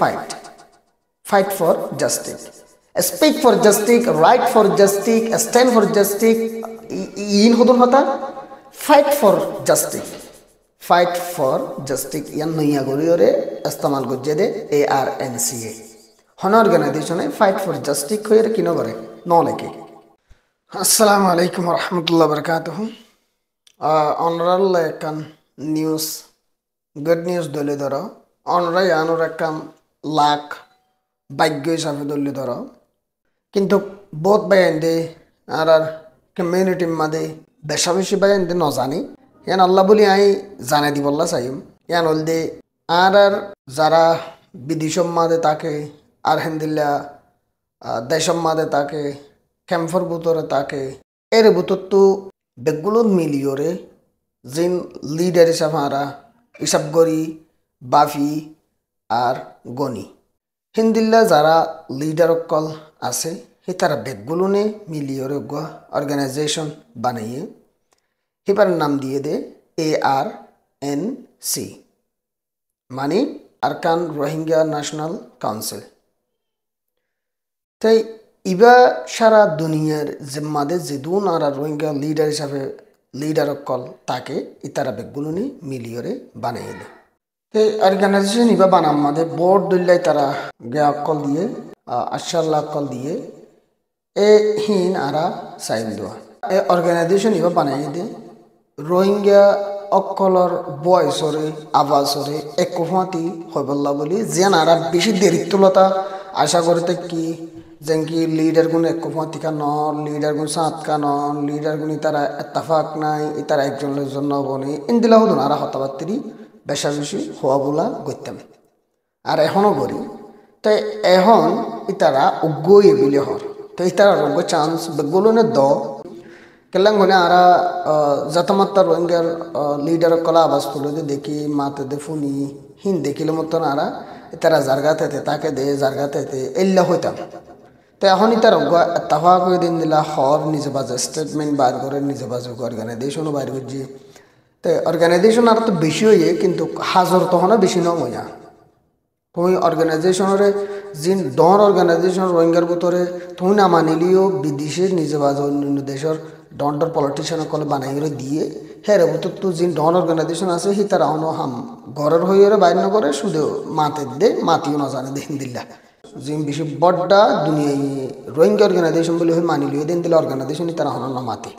fight for justice, speak for justice, write for justice, stand for justice. In hodun hota fight for justice, fight for justice yan naya goriore istemal gojje de ARNCA hon organization fight for justice hoyere kino gore no leke. Assalamu alaikum warahmatullahi wabarakatuh. Honorable kan news good news dole doro onra yanur ekam lakh ভাগ্য হিসাবে দলীয় ধরো কিন্তু বহুত বাইন্দে আর কমিউনিটির মাঝে বেশা বেশি বাইন্দে ন জানি ইয়ান আল্লাহ বলি আই জানাই দিব আল্লাহ চাইম ইয়ান হলদে আর যারা বিদেশের মাঝে তাকে আর হেন্দিল্লা দেশের মাঝে তাকে ক্যাম্পের ভিতরে তাকে এর ভিতর তো বেগুলোর মিলিয়রে যিন লিডার হিসাবে আরা হিসাব করি বাফি আর গনি হিন্দিল্লা যারা লিডার অকল আছে হি তারা বেগগুলোনে মিলিয়রে অর্গানাইজেশন বানাইয়ে হিবার নাম দিয়ে দে ARNC মানে আরকান রোহিঙ্গা ন্যাশনাল কাউন্সিল। তাই ইবা সারা দুনিয়ার জিম্মাদে যেদুন আর রোহিঙ্গা লিডার হিসাবে লিডার অকল তাকে ইতারা বেগগুলোনে মিলিয়রে বানাইয়ে দেয়। এই অর্গানাইজেশন ইবা বানাম মাদে বোর্ড দিল্লাই তারা গে অকল দিয়ে আশাল্লাহ অকল দিয়ে এ হিন আরা সাইন দেওয়া এ অর্গানাইজেশন ইবা বানাই দে রোহিঙ্গা অকলর বয়সরে আবাসরে একফাতি হইবল্লা বলি যেন আরা বেশি দেরিত্বলতা আশা করতে কি যেন কি লিডার গুণ একফাতিকা নন লিডার গুণ সাতকা নন লিডার গুণ তারা এত্তাফাক নাই তারা একজন লোকজন নবনে ইন্দিলা হদুন আরা হতাবাত্তিরি বেশা বেশি হওয়া বলা করতাম আর এখনও করি তাই এখন ইতারা উগ্গই এগুলি হর তো ইতারা রোগ চান্স বেগুলোনে দ কেলাম বলে আরা যতমাত্রা রোহিঙ্গার লিডার কলা আবাস ফুলে দেখি মাতে দে ফুনি হিন দেখিলে মতন আরা ইতারা জারগাতে তাকে দে জারগাতে এল্লা হইতাম তো এখন ইতার তাফা করে দিন দিলা হর নিজে বাজে স্টেটমেন্ট বার করে নিজে বাজে অর্গানাইজেশনও বাইর করছি। তো অর্গানাইজেশন আর তো বেশি হয়ে কিন্তু হাজার তখন বেশি নয় না তুমি অর্গানাইজেশনের যে ডন অর্গানাইজেশন রোহিঙ্গার ভিতরে তুমি না মানিলেও বিদেশে নিজে বাজে অন্য দেশের ডন পলিটিশিয়ান কলে বানাই দিয়ে হ্যাঁ ভিতর তো যে ডন অর্গানাইজেশন আছে সে তারা অন্য হাম ঘরের হয়ে বাইর না করে শুধু মাতে দে মাতিও না জানে দিন দিল্লা যে বেশি বড়টা দুনিয়ায় রোহিঙ্গা অর্গানাইজেশন বলে হয়ে মানিলেও দিন দিলে অর্গানাইজেশন তারা হন না মাতে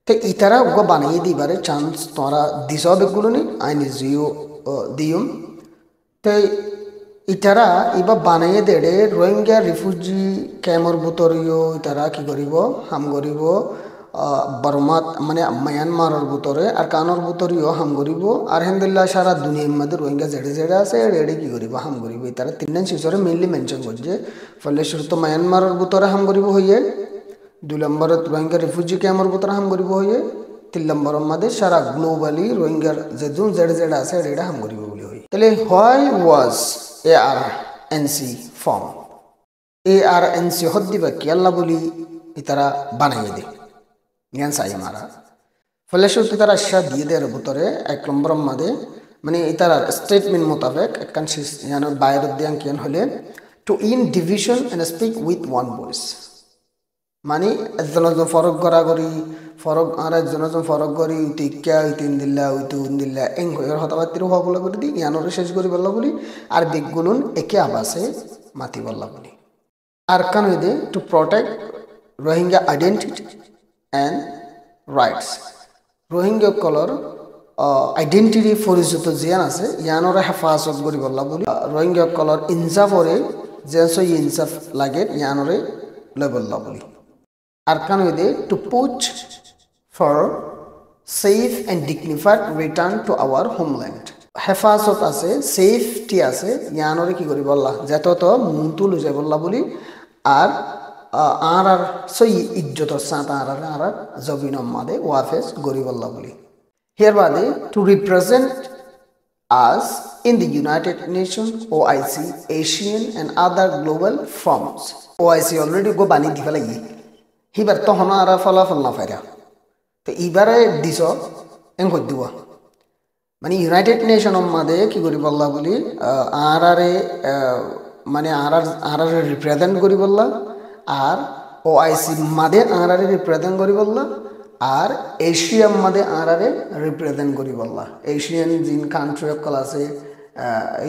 তো ইতারা ওগো বানিয়ে দিবারে চান্স তোরা দিস বেগুলো নি আইন জিও দিম তো ইতারা এবার বানিয়ে দেড়ে রোহিঙ্গা রিফিউজি ক্যাম্পর ভিতরেও ইতারা কি করিব হাম করিব বর্মাত মানে মায়ানমারের ভিতরে আর কানোর ভিতরেও হাম করিব আর হেন্দিল্লা সারা দুনিয়ার মধ্যে রোহিঙ্গা জেডে জেডে আছে এড়ে কি করিব হাম করিব ইতারা তিন শিশরে মেনলি মেনশন করছে ফলে শুরু তো মায়ানমারের ভিতরে হাম করিব হইয়ে 2 নম্বরত রোহিঙ্গা রিফিউজি ক্যাম্পর ভিতরে হাম করিব হইয়ে 3 নম্বরের মধ্যে সারা গ্লোবালি রোহিঙ্গার যেদুন জেডে জেডে আছে এড়ে হাম করিব বলি হই তাহলে why was ARNC form ARNC হদ্দিবা কি আল্লাহ বলি ইতারা বানাইয়ে দে জ্ঞান চাই মারা ফলে শুধু তারা আশা দিয়ে দেয় ভিতরে 1 নম্বরের মধ্যে মানে ইতারার স্টেটমেন্ট মোতাবেক একখান জানার বাইরের দিয়ান কেন হলে to in division and speak with one voice মানে একজন ফরক গড়াগড়ি ফরক আর একজন ফরক গড়ি টিকা তিন দিল্লা উইতুন দিল্লা এং হয়ে হতাবাতির হওয়া বলা করে দিই জ্ঞানরে শেষ করি বললা বলি আর বিগুলুন একে আবাসে মাতি বললা বলি আর কান হইদে to protect Rohingya identity and rights Rohingya কলর আইডেন্টিটি পরিচিত জিয়ান আছে ইয়ানরে হেফাজত করি বললা বলি রোহিঙ্গা কলর ইনসাফরে যেন ইনসাফ লাগে ইয়ানরে লয় বললা বলি Arkan Vede to push for safe and dignified return to our homeland. Hefazot আছে safety আছে ইয়ানরে কি করি বললা যত তো মুতুল হয়ে যায় বললা বলি আর আর সই ইজ্জতর সাথে আর জবিনম মাদে ওয়াফেস গরি বললা বলি here বাদে to represent us in the United Nations, OIC, Asian and other global forums. OIC already go bani di falai hibar to hona ara falafal na faira to ibare diso en ko duwa মানে United নেশনের মাঝে কি করি বললা বলি আরারে মানে আরারে represent করি বললা আর OIC মাঝে আরারে রিপ্রেজেন্ট করি বললা আর এশিয়ার মাঝে আরারে রিপ্রেজেন্ট করি বললা এশিয়ান জিন কান্ট্রি অকল আছে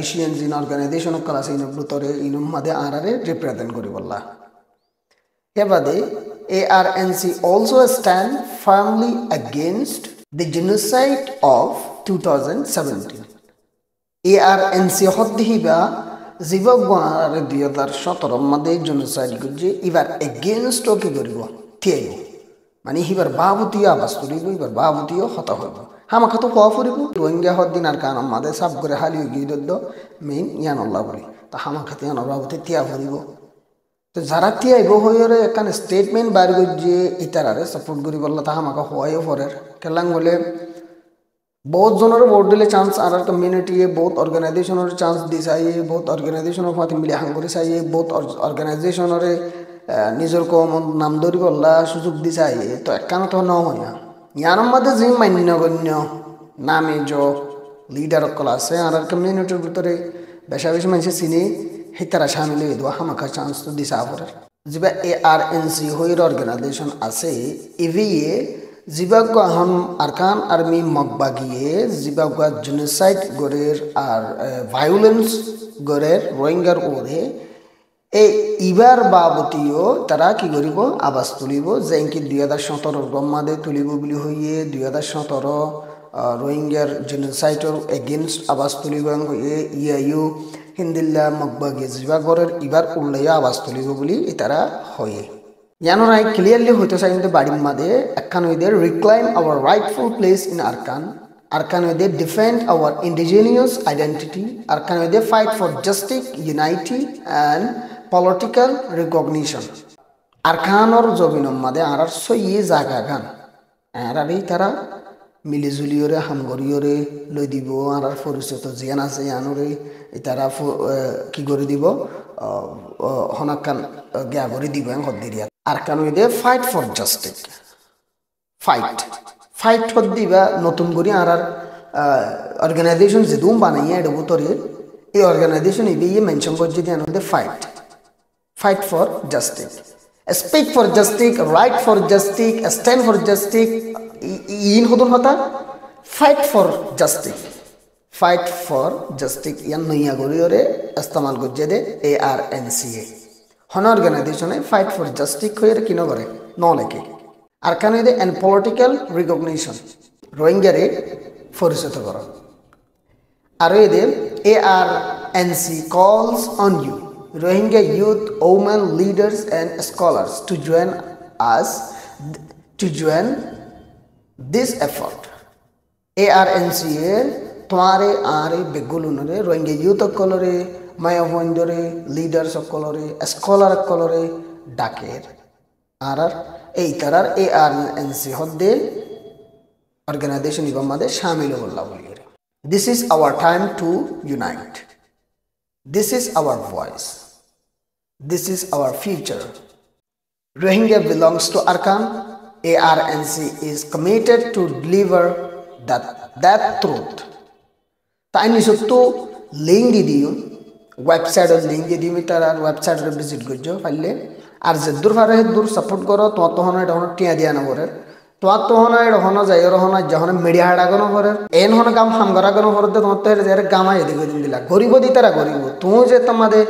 এশিয়ান জিন অর্গানাইজেশন অকল আছে ইনুর ভিতরে ইনুর মাঝে আরারে রিপ্রেজেন্ট করি বললা এবারে ARNC also stand firmly against the genocide of 2017. ARNC হদ্দিহিবা জীবগারে 2017 মধ্যে জেনোসাইড করছে এবার এগেইনস্ট কি করিব থিয়াইব মানে হিবার বাবতীয় আবাস করিব এবার বাবতীয় হতা হইব হামাকা তো হওয়া ফুরিব রোহিঙ্গা হদ্দিন আর কান মাদে সাব করে হালিয়ে গিয়ে দদ্দ মেইন ইয়ানুল্লাহ বলি তা হামাকাতে ইয়ানুর বাবতী তিয়া ফুরিব তো যারা তিয়াইব হইরে এখানে স্টেটমেন্ট বাইর করছে ইতারারে সাপোর্ট করি বললা তা আমাকে হওয়াইও পরের কেলাং বলে বহুত জনের ভোট দিলে চান্স আর কমিউনিটি বহুত অর্গানাইজেশনের চান্স দি চাইয়ে বহুত অর্গানাইজেশনের মাতি মিলে হাং করে চাইয়ে বহুত অর্গানাইজেশনের নিজের কম নাম ধরি বললা সুযোগ দি চাইয়ে তো একখানে তো নহয় ইয়ানোর মধ্যে যে মান্যগণ্য নামে জ লিডার অকল আছে আর কমিউনিটির ভিতরে বেশা বেশি মানুষ চিনি সেই তারা সামিল হয়ে দেওয়া হামাকা চান্স তো দিছে আপনার যা ARNC হইর অর্গানাইজেশন আছে ইভিয়ে জিবাগুয়া হন আরকান আর্মি মকবাগিয়ে জিবাগুয়া জেনোসাইড গরের আর ভায়োলেন্স গরের রোহিঙ্গার ওরে এই ইবার বাবতীয় তারা কি করিব আবাস তুলিব যেকি 2017 গম্মাদে তুলিব বলি হইয়ে 2017 রোহিঙ্গার জেনোসাইডর এগেইনস্ট আবাস তুলিব হইয়ে ইআইইউ হিন্দিল্লা মকবাগিয়ে জিবাগরের ইবার উল্লেয়া আবাস তুলিব বলি তারা হয়ে ইয়ানোরাই ক্লিয়ারলি হইতে চাই কিন্তু বাড়ির মাঝে একখান হইদের reclaim our rightful place in Arakan হইদের defend our indigenous identity Arakan হইদের fight for justice unity and political recognition আরকানর জমিনের মাঝে আর সইয়ে জাগা গান আরারই তারা মিলিজুলিওরে হামগরিওরে লই দিব আর পরিচিত জিয়ান আছে ইয়ানোরে তারা কি করে দিব হনাকান গিয়া করে দিব হদ্দিরিয়া আর কেন দে ফাইট ফর জাস্টিস ফাইট হদ দিবা নতুন করে আর অর্গানাইজেশন যেদুম বানাইয়া এটা ভিতরে এই অর্গানাইজেশন ইয়ে মেনশন করছে যে আমাদের fight for justice speak for justice right for justice stand for justice ইন হদন হতা ফাইট ফর জাস্টিস ইয়ান নইয়া গরিয়রে ইস্তেমাল করছে দে ARNC হন অর্গানাইজেশনে ফাইট ফর জাস্টিস হয়ে কিনো করে ন লেখে আর কেন দে এন্ড পলিটিক্যাল রিকগনিশন রোহিঙ্গারে পরিচিত করা আর এদের ARNC calls on you Rohingya youth, women, leaders and scholars to join this effort. ARNC তোমারে আরে বেগুলুনরে রোহিঙ্গা ইউথ কলরে মায়াভন্দরে লিডার্স কলরে স্কলার কলরে ডাকের আর এই তারার ARNC হদ্দে অর্গানাইজেশন ইবামাদে শামিল হল্লা বলি this is our time to unite this is our voice this is our future Rohingya belongs to Arkan. ARNC is committed to deliver that truth. তাই নিশ্চয় লিঙ্ক দি দিও ওয়েবসাইটের লিঙ্ক দি দিমি তার ওয়েবসাইটে ভিজিট করছো পারলে আর যে দূর পারে দূর সাপোর্ট করো তোমার তো হন এটা হন টিয়া দিয়া না করে তোমার তো হন এটা হন যাই হন যখন মিডিয়া হাডাগনো করে এন হন কাম হামগরাগনো করে তোমার তো এর গামাই এদিকে দিন দিলা গরিব দি তারা গরিব তুমি যে তোমাদের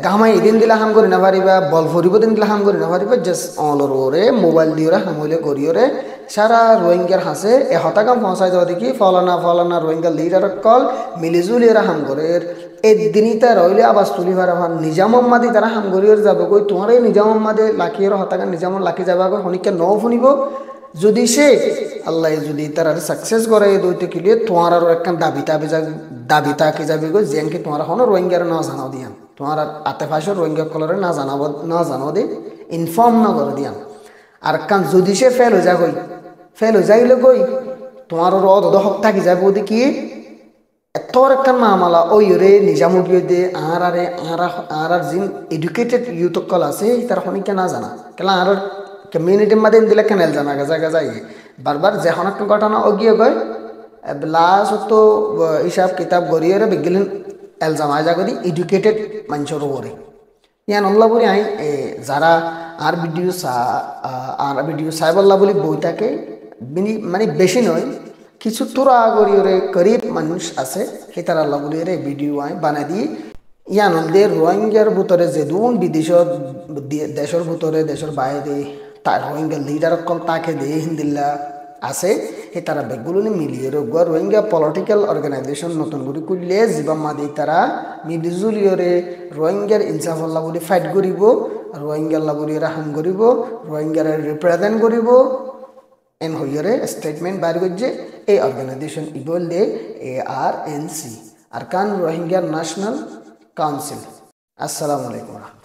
গামাই এদিন দিলা হাম করি না পারিবা বল ফরিব দিন দিলা হাম করি না পারিবা জাস্ট অলর ওরে মোবাইল দিয়ে হামলে করিওরে সারা রোহিঙ্গার হাসে এ হতাকাম পৌঁছাই যাওয়া দেখি ফলানা রোহিঙ্গা লিডার কল মিলিজুলি এরা হাম করে এই দিনই তার রইলে আবাস তুলি ভার আমার নিজামাদি তারা হাম করিওর যাবে কই তোমার এই নিজামাদে লাখিয়ের হতাকাম নিজাম লাখি যাবা কই হনিকে ন শুনিব যদি সে আল্লাহ যদি তারা সাকসেস করে এই দুইটা কিলিয়ে তোমার আরো একখান দাবি তাকে যাবে গো যেনকে তোমার হন রোহিঙ্গার না জানাও দিয়ান তোমার আতেফাসের রোহিঙ্গা কলরে না জানাও দে ইনফর্ম না করে দিয়ান আর কান যদি সে ফেল হয়ে যাইলে কই তোমার রদ হক থাকি যাবে ওদি কি এত একখান মামালা ওই রে নিজামুগিয়ে দে আর জিন এডুকেটেড ইউথ কল আছে তারা হনিকে না জানা কেলা আর কমিউনিটির মাধ্যমে দিলে কেনেল জানা জায়গা যাই বারবার যে অনেক ঘটনা অগিয়ে গয় লাস্ট তো হিসাব কিতাব গড়িয়ে বেগিলেন এলজাম আজা করি এডুকেটেড মানুষের ওরে ইয়ান অল্লা বলি আই যারা আর ভিডিও সাহেবল্লা বলি বইটাকে মানে বেশি নয় কিছু তোরা গড়িয়ে গরিব মানুষ আছে সেই তারা আল্লাহ বলি ভিডিও আই বানাই দিয়ে ইয়ান হলদে রোহিঙ্গার ভিতরে যে দুন বিদেশত দেশের ভিতরে দেশের বাইরে তার রোহিঙ্গা লিডার কল তাকে দিয়ে হিন্দিল্লা আছে সেই তারা বেগগুলো মিলিয়ে রোগা রোহিঙ্গা পলিটিক্যাল অর্গানাইজেশন নতুন করে করলে জীবাম্মা দিয়ে তারা মিলিজুলিয়রে রোহিঙ্গার ইনসাফল্লা বলে ফাইট করিব রোহিঙ্গাল্লা বলি রাহাম করিব রোহিঙ্গার রিপ্রেজেন্ট করিব এন হইয়রে স্টেটমেন্ট বাইর করছে এই অর্গানাইজেশন ইবলে ARNC Arakan Rohingya National Council. আসসালামু আলাইকুম।